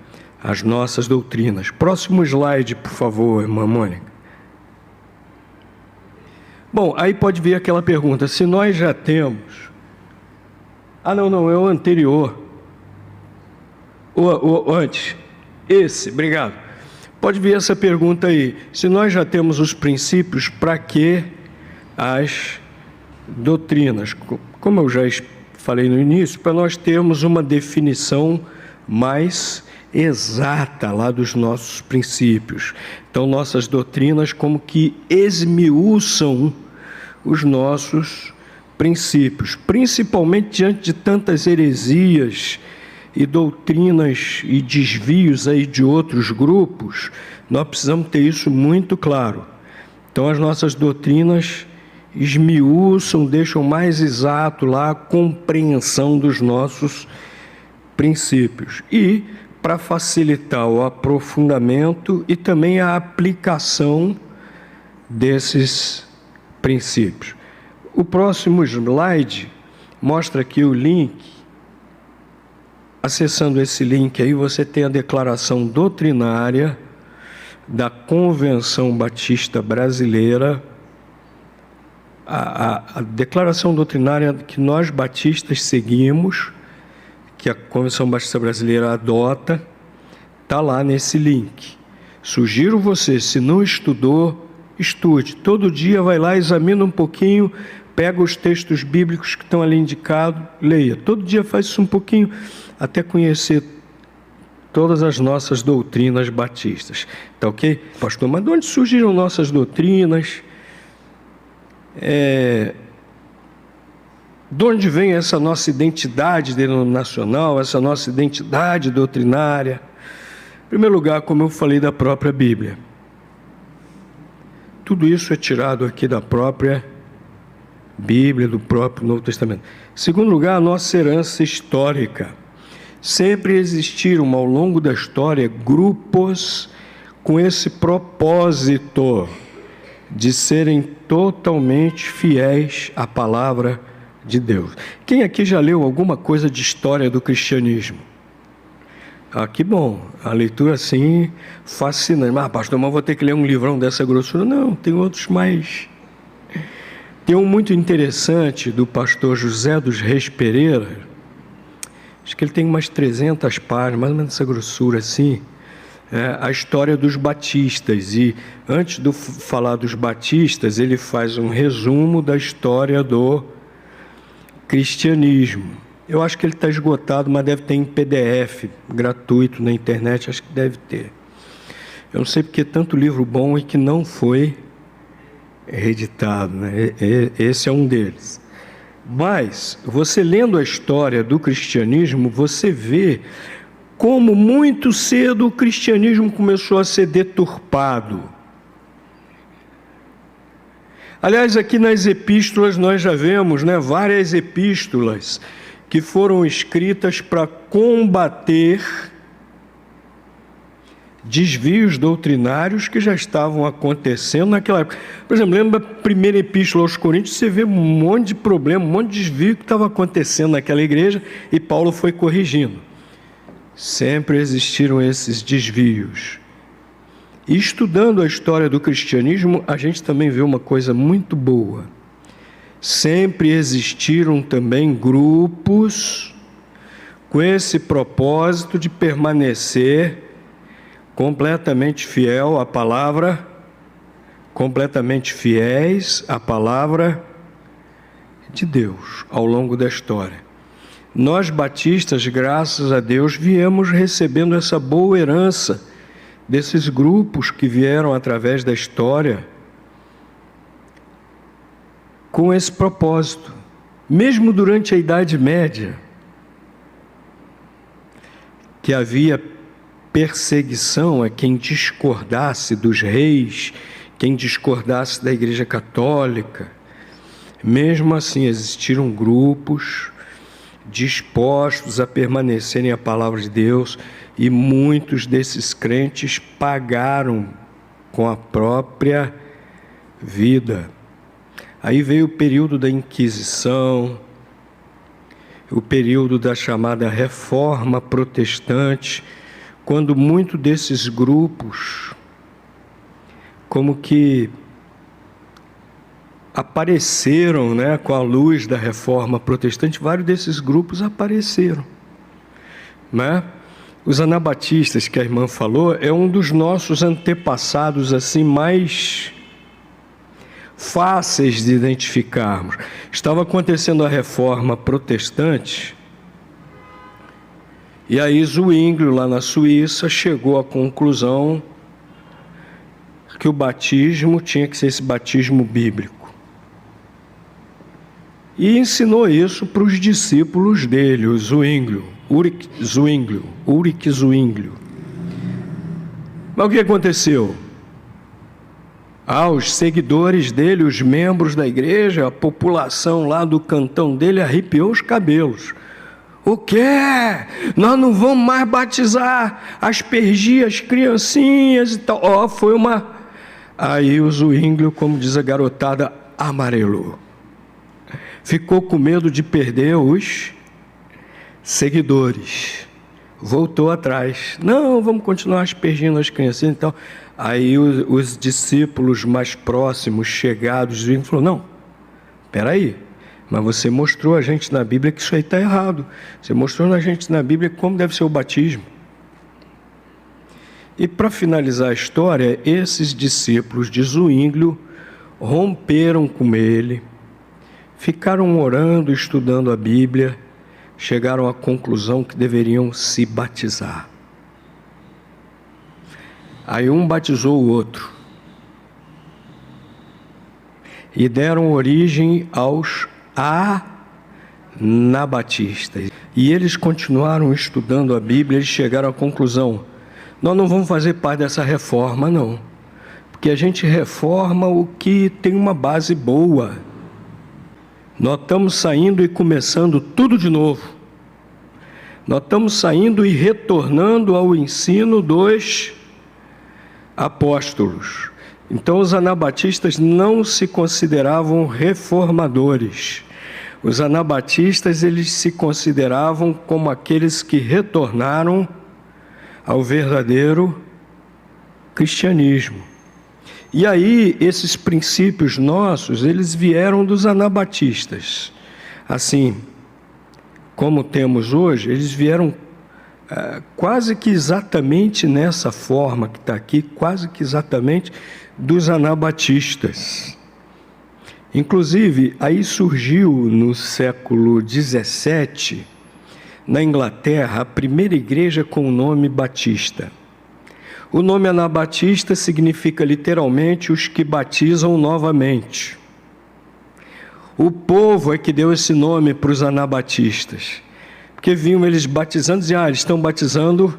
As nossas doutrinas. Próximo slide, por favor, irmã Mônica. Bom, aí pode vir aquela pergunta, se nós já temos... não, é o anterior. O antes. Esse, obrigado. Pode vir essa pergunta aí. Se nós já temos os princípios, para que as doutrinas? Como eu já falei no início, para nós termos uma definição mais exata lá dos nossos princípios. Então, nossas doutrinas como que esmiuçam os nossos princípios, principalmente diante de tantas heresias e doutrinas e desvios aí de outros grupos. Nós precisamos ter isso muito claro. Então, as nossas doutrinas esmiuçam, deixam mais exato lá a compreensão dos nossos princípios. E para facilitar o aprofundamento e também a aplicação desses princípios. O próximo slide mostra aqui o link. Acessando esse link aí, você tem a declaração doutrinária da Convenção Batista Brasileira, a declaração doutrinária que nós batistas seguimos, que a Convenção Batista Brasileira adota, está lá nesse link. Sugiro você, se não estudou, estude. Todo dia vai lá, examina um pouquinho, pega os textos bíblicos que estão ali indicados, leia. Todo dia faz isso um pouquinho, até conhecer todas as nossas doutrinas batistas. Tá ok? Pastor, mas de onde surgiram nossas doutrinas? De onde vem essa nossa identidade denominacional, essa nossa identidade doutrinária? Em primeiro lugar, como eu falei, da própria Bíblia. Tudo isso é tirado aqui da própria Bíblia, do próprio Novo Testamento. Em segundo lugar, a nossa herança histórica. Sempre existiram ao longo da história grupos com esse propósito de serem totalmente fiéis à palavra de Deus. Quem aqui já leu alguma coisa de história do cristianismo? Que bom, a leitura assim fascinante. Mas pastor, mas vou ter que ler um livrão dessa grossura? Não, tem outros mais. Tem um muito interessante do pastor José dos Reis Pereira, acho que ele tem umas 300 páginas, mais ou menos essa grossura assim, a história dos batistas. E antes de falar dos batistas, ele faz um resumo da história do cristianismo. Eu acho que ele está esgotado, mas deve ter em PDF, gratuito na internet, acho que deve ter. Eu não sei porque tanto livro bom e que não foi reeditado, né? Esse é um deles. Mas, você lendo a história do cristianismo, você vê como muito cedo o cristianismo começou a ser deturpado. Aliás, aqui nas epístolas nós já vemos, né, várias epístolas que foram escritas para combater desvios doutrinários que já estavam acontecendo naquela época. Por exemplo, lembra a primeira epístola aos Coríntios, você vê um monte de problema, um monte de desvio que estava acontecendo naquela igreja e Paulo foi corrigindo. Sempre existiram esses desvios. E estudando a história do cristianismo, a gente também vê uma coisa muito boa. Sempre existiram também grupos com esse propósito de permanecer completamente fiel à palavra, completamente fiéis à palavra de Deus ao longo da história. Nós batistas, graças a Deus, viemos recebendo essa boa herança desses grupos que vieram através da história com esse propósito. Mesmo durante a Idade Média, que havia perseguição a quem discordasse dos reis, quem discordasse da Igreja Católica. Mesmo assim, existiram grupos dispostos a permanecerem à palavra de Deus, e muitos desses crentes pagaram com a própria vida. Aí veio o período da Inquisição, o período da chamada Reforma Protestante, quando muitos desses grupos, como que apareceram, né, com a luz da Reforma Protestante, vários desses grupos apareceram, né? Os anabatistas, que a irmã falou, é um dos nossos antepassados assim mais fáceis de identificarmos. Estava acontecendo a Reforma Protestante, e aí Zwinglio, lá na Suíça, chegou à conclusão que o batismo tinha que ser esse batismo bíblico. E ensinou isso para os discípulos dele, o Ulrich Zwinglio. Mas o que aconteceu? Os seguidores dele, os membros da igreja, a população lá do cantão dele arrepiou os cabelos. O quê? Nós não vamos mais batizar, aspergir as criancinhas e tal. Foi uma... Aí o Zwinglio, como diz a garotada, amarelou. Ficou com medo de perder os seguidores. Voltou atrás. Não, vamos continuar aspergindo as criancinhas e tal. Aí os discípulos mais próximos, chegados, Zwinglio falou, não, espera aí. Mas você mostrou a gente na Bíblia que isso aí está errado. Você mostrou a gente na Bíblia como deve ser o batismo. E para finalizar a história, esses discípulos de Zwinglio romperam com ele, ficaram orando, estudando a Bíblia, chegaram à conclusão que deveriam se batizar. Aí um batizou o outro. E deram origem aos anabatistas. E eles continuaram estudando a Bíblia, eles chegaram à conclusão, nós não vamos fazer parte dessa reforma, não. Porque a gente reforma o que tem uma base boa. Nós estamos saindo e começando tudo de novo. Nós estamos saindo e retornando ao ensino dos apóstolos. Então os anabatistas não se consideravam reformadores. Os anabatistas, eles se consideravam como aqueles que retornaram ao verdadeiro cristianismo. E aí, esses princípios nossos, eles vieram dos anabatistas. Assim, como temos hoje, eles vieram quase que exatamente nessa forma que está aqui, quase que exatamente dos anabatistas. Inclusive, aí surgiu no século XVII, na Inglaterra, a primeira igreja com o nome batista. O nome anabatista significa literalmente os que batizam novamente. O povo é que deu esse nome para os anabatistas, porque vinham eles batizando e diziam, eles estão batizando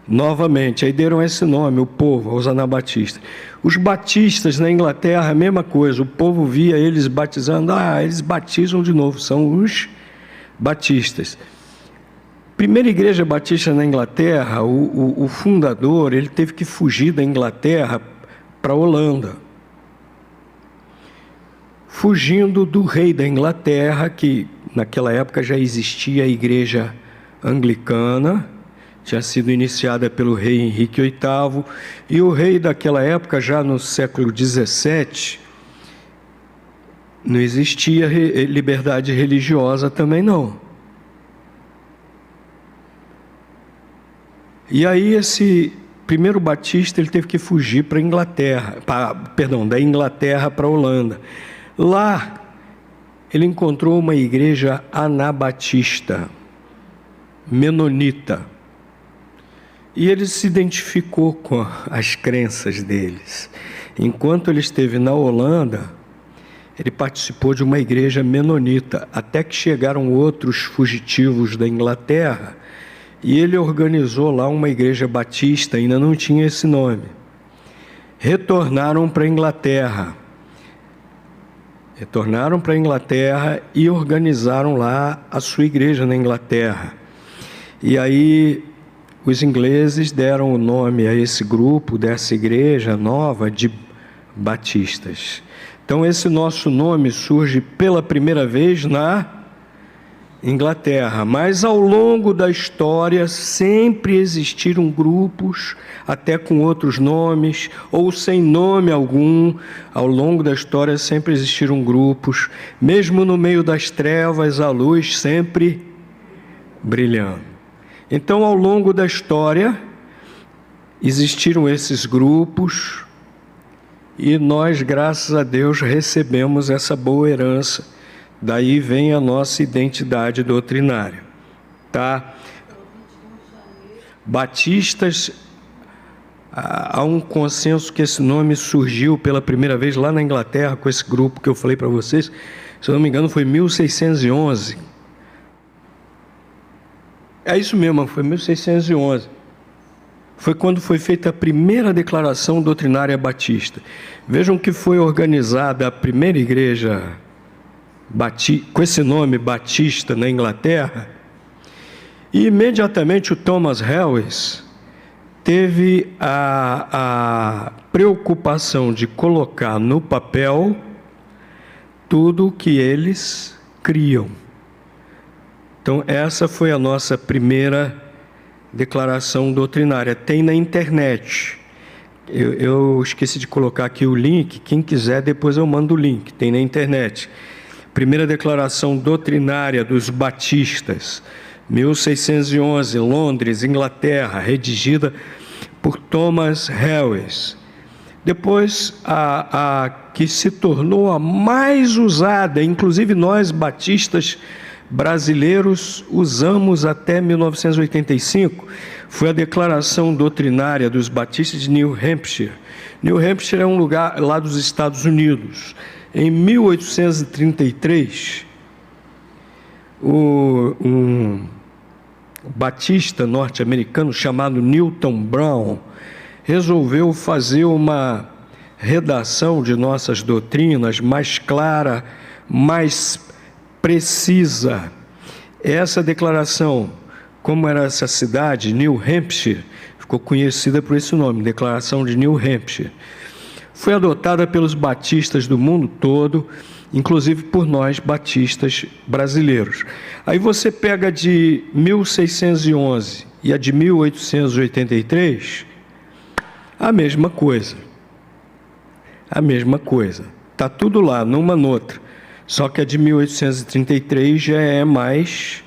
novamente. Aí deram esse nome, o povo, aos anabatistas. Os batistas na Inglaterra, a mesma coisa, o povo via eles batizando, eles batizam de novo, são os batistas. primeira igreja batista na Inglaterra, o fundador, ele teve que fugir da Inglaterra para a Holanda. Fugindo do rei da Inglaterra, que naquela época já existia a igreja anglicana, tinha sido iniciada pelo rei Henrique VIII, e o rei daquela época, já no século XVII, não existia liberdade religiosa também não. E aí esse primeiro batista ele teve que fugir para a Inglaterra, da Inglaterra para a Holanda. Lá ele encontrou uma igreja anabatista, menonita, e ele se identificou com as crenças deles. Enquanto ele esteve na Holanda, ele participou de uma igreja menonita, até que chegaram outros fugitivos da Inglaterra, e ele organizou lá uma igreja batista, ainda não tinha esse nome. Retornaram para a Inglaterra. E organizaram lá a sua igreja na Inglaterra. E aí os ingleses deram o nome a esse grupo, dessa igreja nova, de batistas. Então esse nosso nome surge pela primeira vez na Inglaterra, mas ao longo da história sempre existiram grupos, até com outros nomes, ou sem nome algum. Ao longo da história sempre existiram grupos, mesmo no meio das trevas, a luz sempre brilhando. Então, ao longo da história, existiram esses grupos, e nós, graças a Deus, recebemos essa boa herança. Daí vem a nossa identidade doutrinária, tá? Batistas, há um consenso que esse nome surgiu pela primeira vez lá na Inglaterra, com esse grupo que eu falei para vocês, se eu não me engano foi 1611. É isso mesmo, foi 1611. Foi quando foi feita a primeira declaração doutrinária batista. Vejam que foi organizada a primeira igreja com esse nome Batista na Inglaterra, e imediatamente o Thomas Helwys teve a preocupação de colocar no papel tudo o que eles criam. Então essa foi a nossa primeira declaração doutrinária. Tem na internet. Eu esqueci de colocar aqui o link, quem quiser depois eu mando o link, tem na internet. Primeira declaração doutrinária dos batistas, 1611, Londres, Inglaterra, redigida por Thomas Helwys. Depois, a que se tornou a mais usada, inclusive nós batistas brasileiros usamos até 1985, foi a declaração doutrinária dos batistas de New Hampshire. New Hampshire é um lugar lá dos Estados Unidos. Em 1833, um batista norte-americano chamado Newton Brown resolveu fazer uma redação de nossas doutrinas mais clara, mais precisa. Essa declaração, como era essa cidade, New Hampshire, ficou conhecida por esse nome, Declaração de New Hampshire. Foi adotada pelos batistas do mundo todo, inclusive por nós batistas brasileiros. Aí você pega de 1611 e a de 1883, a mesma coisa. A mesma coisa. Está tudo lá, numa noutra. Só que a de 1833 já é mais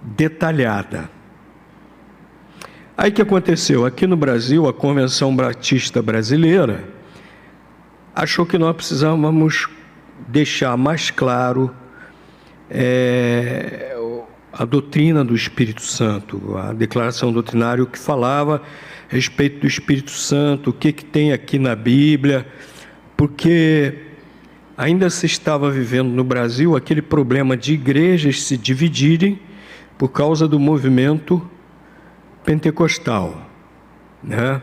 detalhada. Aí o que aconteceu? Aqui no Brasil, a Convenção Batista Brasileira achou que nós precisávamos deixar mais claro a doutrina do Espírito Santo, a declaração doutrinária, o que falava a respeito do Espírito Santo, o que tem aqui na Bíblia, porque ainda se estava vivendo no Brasil aquele problema de igrejas se dividirem por causa do movimento pentecostal, né?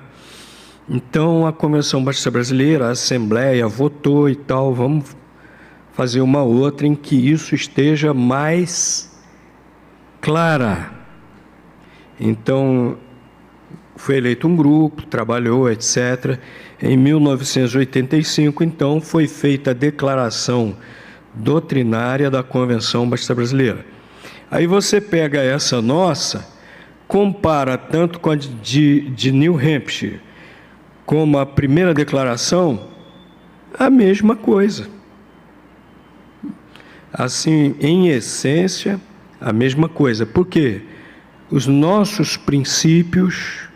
Então a Convenção Batista Brasileira, a Assembleia votou e tal, vamos fazer uma outra em que isso esteja mais clara. Então, foi eleito um grupo, trabalhou, etc. Em 1985, então, foi feita a declaração doutrinária da Convenção Batista Brasileira. Aí você pega essa nossa, compara tanto com a de New Hampshire como a primeira declaração, a mesma coisa. Assim, em essência, a mesma coisa. Por quê? Os nossos princípios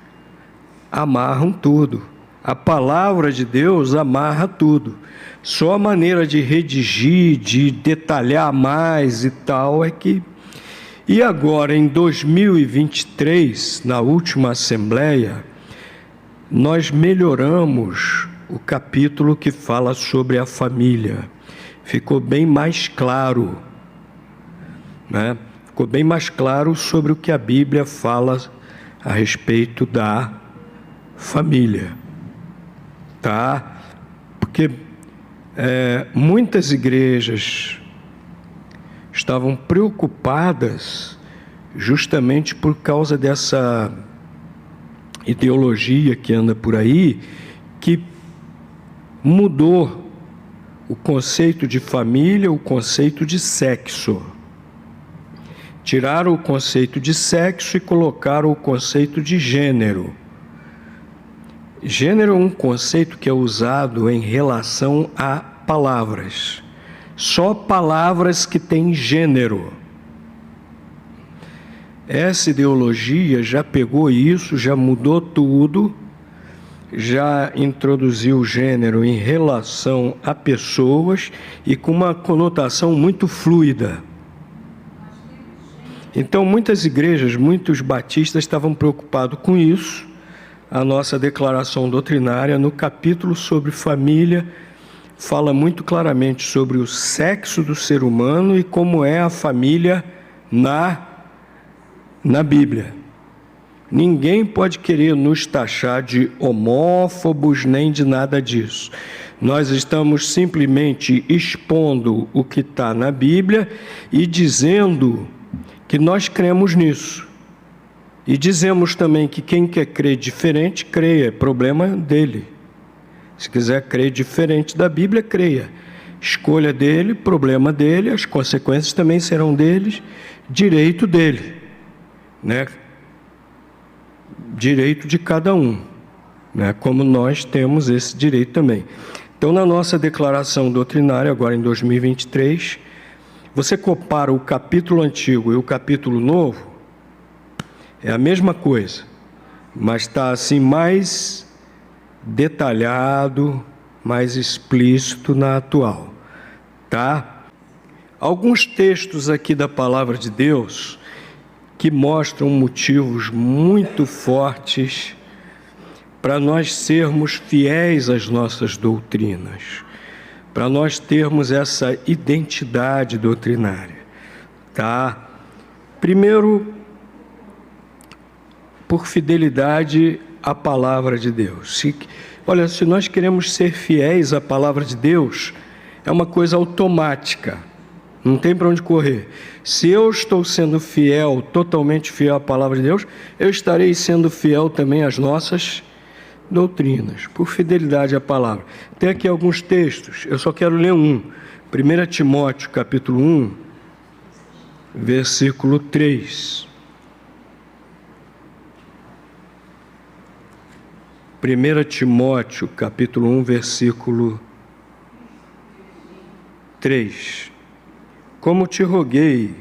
amarram tudo. A palavra de Deus amarra tudo. Só a maneira de redigir, de detalhar mais e tal é que... E agora, em 2023, na última Assembleia, nós melhoramos o capítulo que fala sobre a família. Ficou bem mais claro, né? Ficou bem mais claro sobre o que a Bíblia fala a respeito da família, tá? Porque muitas igrejas estavam preocupadas justamente por causa dessa ideologia que anda por aí, que mudou o conceito de família, o conceito de sexo. Tiraram o conceito de sexo e colocaram o conceito de gênero. Gênero é um conceito que é usado em relação a palavras. Só palavras que têm gênero. Essa ideologia já pegou isso, já mudou tudo, já introduziu o gênero em relação a pessoas e com uma conotação muito fluida. Então, muitas igrejas, muitos batistas estavam preocupados com isso. A nossa declaração doutrinária, no capítulo sobre família, fala muito claramente sobre o sexo do ser humano e como é a família na Bíblia. Ninguém pode querer nos taxar de homófobos nem de nada disso. Nós estamos simplesmente expondo o que está na Bíblia e dizendo que nós cremos nisso. E dizemos também que quem quer crer diferente, creia, é problema dele. Se quiser crer diferente da Bíblia, creia. Escolha dele, problema dele, as consequências também serão deles, direito dele, né? Direito de cada um, né? Como nós temos esse direito também. Então, na nossa declaração doutrinária, agora em 2023, você compara o capítulo antigo e o capítulo novo, é a mesma coisa, mas está assim mais detalhado, mais explícito na atual, tá? Alguns textos aqui da Palavra de Deus que mostram motivos muito fortes para nós sermos fiéis às nossas doutrinas, para nós termos essa identidade doutrinária, tá? Primeiro, por fidelidade à palavra de Deus. Se nós queremos ser fiéis à palavra de Deus, é uma coisa automática, não tem para onde correr. Se eu estou sendo fiel, totalmente fiel à palavra de Deus, eu estarei sendo fiel também às nossas doutrinas, por fidelidade à palavra. Tem aqui alguns textos, eu só quero ler um. 1 Timóteo, capítulo 1, versículo 3. 1 Timóteo, capítulo 1, versículo 3. Como te roguei,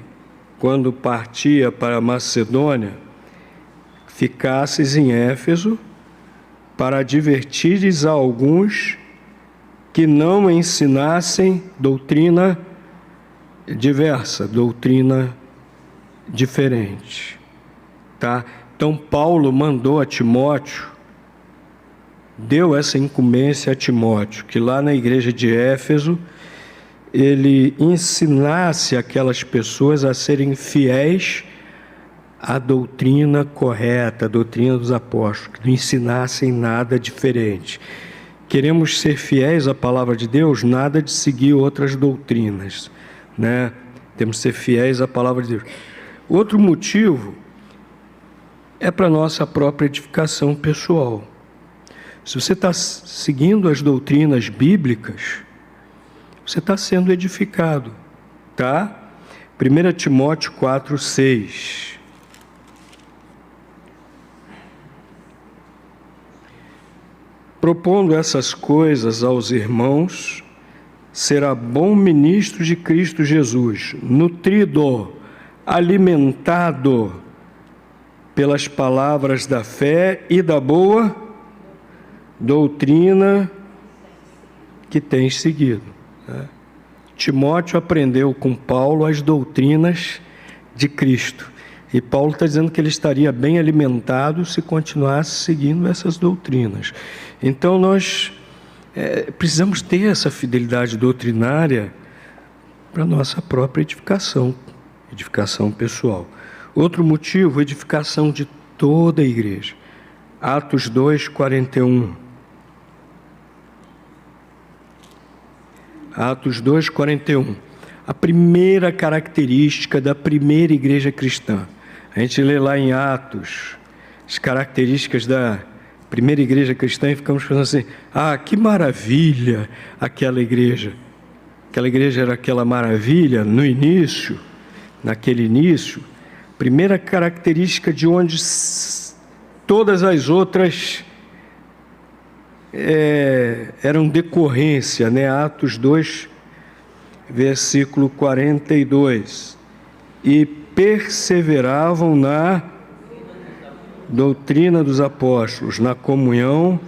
quando partia para Macedônia, ficasses em Éfeso, para advertires a alguns que não ensinassem doutrina diversa, doutrina diferente. Tá? Então, Paulo mandou a Timóteo, deu essa incumbência a Timóteo, que lá na igreja de Éfeso, ele ensinasse aquelas pessoas a serem fiéis à doutrina correta, a doutrina dos apóstolos, que não ensinassem nada diferente. Queremos ser fiéis à palavra de Deus, nada de seguir outras doutrinas, né? Temos que ser fiéis à palavra de Deus. Outro motivo é para a nossa própria edificação pessoal. Se você está seguindo as doutrinas bíblicas, você está sendo edificado, tá? 1 Timóteo 4:6. Propondo essas coisas aos irmãos, será bom ministro de Cristo Jesus, nutrido, alimentado pelas palavras da fé e da boa doutrina que tens seguido. Timóteo aprendeu com Paulo as doutrinas de Cristo. E Paulo está dizendo que ele estaria bem alimentado se continuasse seguindo essas doutrinas. Então nós precisamos ter essa fidelidade doutrinária para a nossa própria edificação pessoal. Outro motivo, edificação de toda a igreja. Atos 2:41. Atos 2:41. A primeira característica da primeira igreja cristã. A gente lê lá em Atos as características da primeira igreja cristã e ficamos pensando assim: que maravilha aquela igreja. Aquela igreja era aquela maravilha no início, naquele início. Primeira característica de onde todas as outras eram decorrência, né? Atos 2, versículo 42. E perseveravam na doutrina dos apóstolos, na comunhão,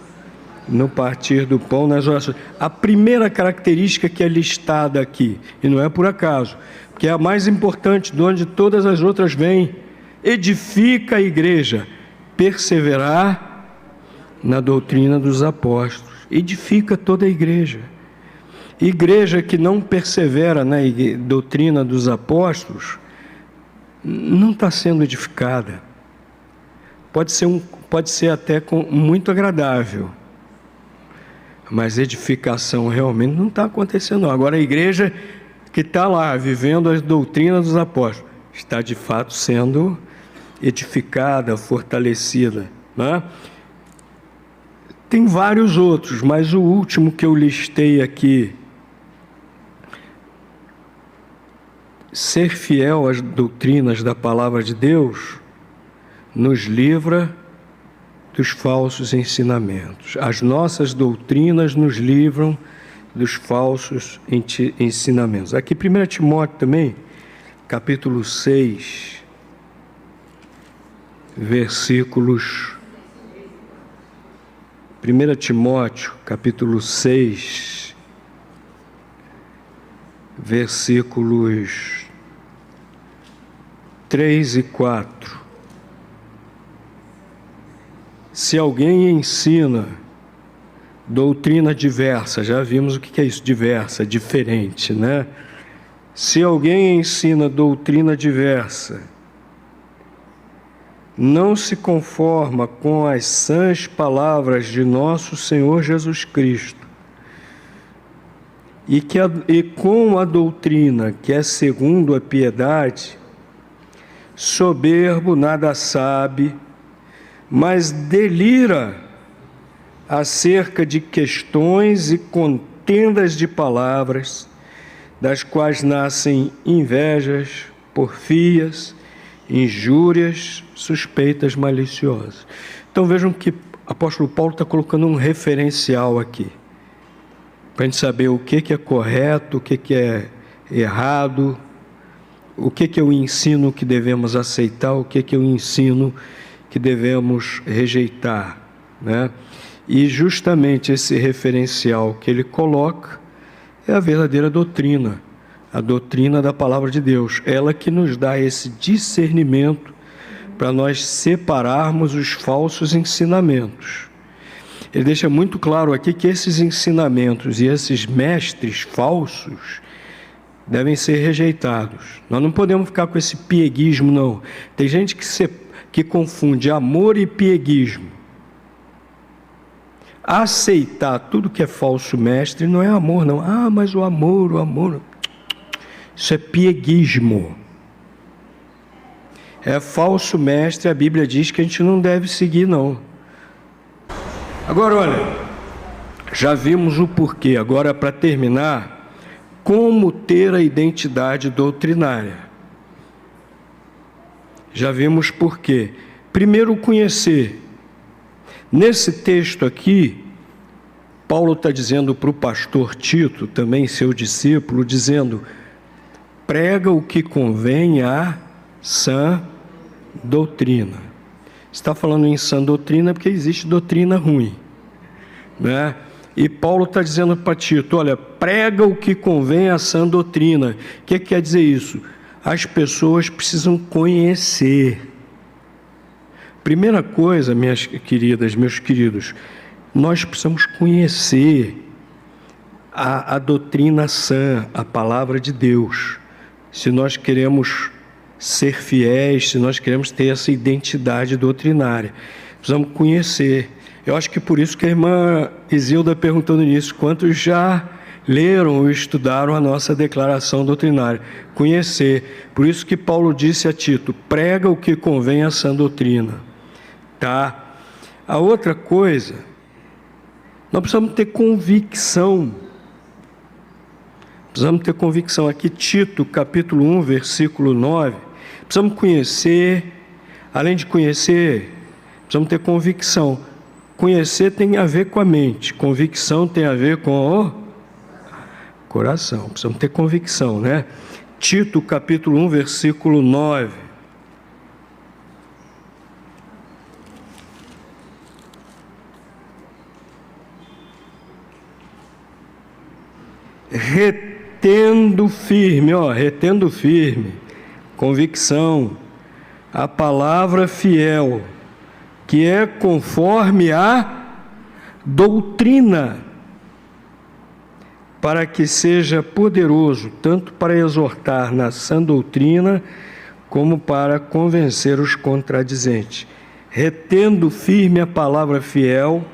no partir do pão, nas orações. A primeira característica que é listada aqui, e não é por acaso, porque é a mais importante, de onde todas as outras vêm: edifica a igreja, perseverar na doutrina dos apóstolos. Edifica toda a igreja. Igreja que não persevera na doutrina dos apóstolos não está sendo edificada. Pode ser até muito agradável, mas edificação realmente não está acontecendo. Agora a igreja que está lá vivendo as doutrinas dos apóstolos está de fato sendo edificada, fortalecida, né? Tem vários outros, mas o último que eu listei aqui: ser fiel às doutrinas da palavra de Deus nos livra dos falsos ensinamentos. As nossas doutrinas nos livram dos falsos ensinamentos. Aqui 1 Timóteo também, capítulo 6, versículos... 1 Timóteo, capítulo 6, versículos 3 e 4. Se alguém ensina doutrina diversa, já vimos o que é isso, diversa, diferente, né? Se alguém ensina doutrina diversa, não se conforma com as sãs palavras de nosso Senhor Jesus Cristo, e com a doutrina que é segundo a piedade, soberbo nada sabe, mas delira acerca de questões e contendas de palavras, das quais nascem invejas, porfias, injúrias, suspeitas maliciosas. Então vejam que o apóstolo Paulo está colocando um referencial aqui, para a gente saber o que é correto, o que é errado, o que é o ensino que devemos aceitar, o que é o ensino que devemos rejeitar, né? E justamente esse referencial que ele coloca é a verdadeira doutrina, a doutrina da palavra de Deus, ela que nos dá esse discernimento para nós separarmos os falsos ensinamentos. Ele deixa muito claro aqui que esses ensinamentos e esses mestres falsos devem ser rejeitados. Nós não podemos ficar com esse pieguismo, não. Tem gente que confunde amor e pieguismo. Aceitar tudo que é falso mestre não é amor, não. Mas o amor... Isso é pieguismo. é falso mestre, a Bíblia diz que a gente não deve seguir, não. Agora, olha, já vimos o porquê. Agora, para terminar, como ter a identidade doutrinária. Já vimos porquê. Primeiro, conhecer. Nesse texto aqui, Paulo está dizendo para o pastor Tito, também seu discípulo, dizendo: prega o que convém à sã doutrina. Está falando em sã doutrina porque existe doutrina ruim, né? E Paulo está dizendo para Tito: olha, prega o que convém à sã doutrina. O que quer dizer isso? As pessoas precisam conhecer. Primeira coisa, minhas queridas, meus queridos, nós precisamos conhecer a doutrina sã, a palavra de Deus. Se nós queremos ser fiéis, se nós queremos ter essa identidade doutrinária, precisamos conhecer. Eu acho que por isso que a irmã Isilda perguntou no início: quantos já leram ou estudaram a nossa declaração doutrinária? Conhecer. Por isso que Paulo disse a Tito: prega o que convém à sã doutrina. Tá? A outra coisa, nós precisamos ter convicção. Precisamos ter convicção. Aqui, Tito, capítulo 1, versículo 9. Precisamos conhecer, além de conhecer, precisamos ter convicção. Conhecer tem a ver com a mente, convicção tem a ver com o coração. Precisamos ter convicção, né? Tito, capítulo 1, versículo 9. Retendo firme, retendo firme, convicção, a palavra fiel, que é conforme a doutrina, para que seja poderoso, tanto para exortar na sã doutrina, como para convencer os contradizentes. Retendo firme a palavra fiel,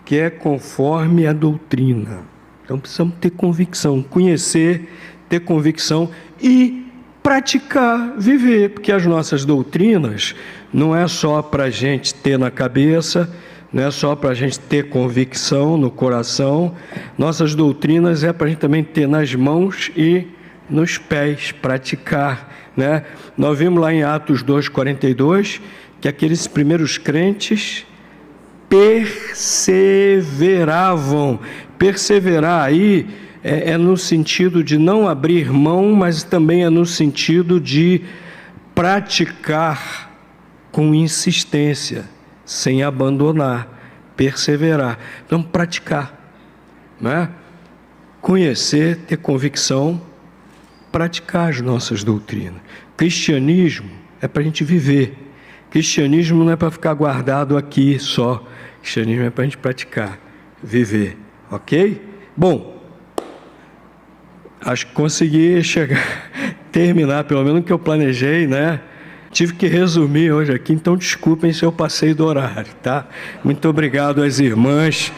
que é conforme a doutrina. Então precisamos ter convicção, conhecer, ter convicção e praticar, viver, porque as nossas doutrinas não é só para a gente ter na cabeça, não é só para a gente ter convicção no coração, nossas doutrinas é para a gente também ter nas mãos e nos pés, praticar, né? Nós vimos lá em Atos 2,42 que aqueles primeiros crentes perseveravam. Perseverar aí é no sentido de não abrir mão, mas também é no sentido de praticar com insistência, sem abandonar, perseverar. Então, praticar, né? Conhecer, ter convicção, praticar as nossas doutrinas. Cristianismo é para a gente viver. Cristianismo não é para ficar guardado aqui só. Cristianismo é para a gente praticar, viver. Ok? Bom, acho que consegui terminar, pelo menos o que eu planejei, né? Tive que resumir hoje aqui, então desculpem se eu passei do horário, tá? Muito obrigado às irmãs.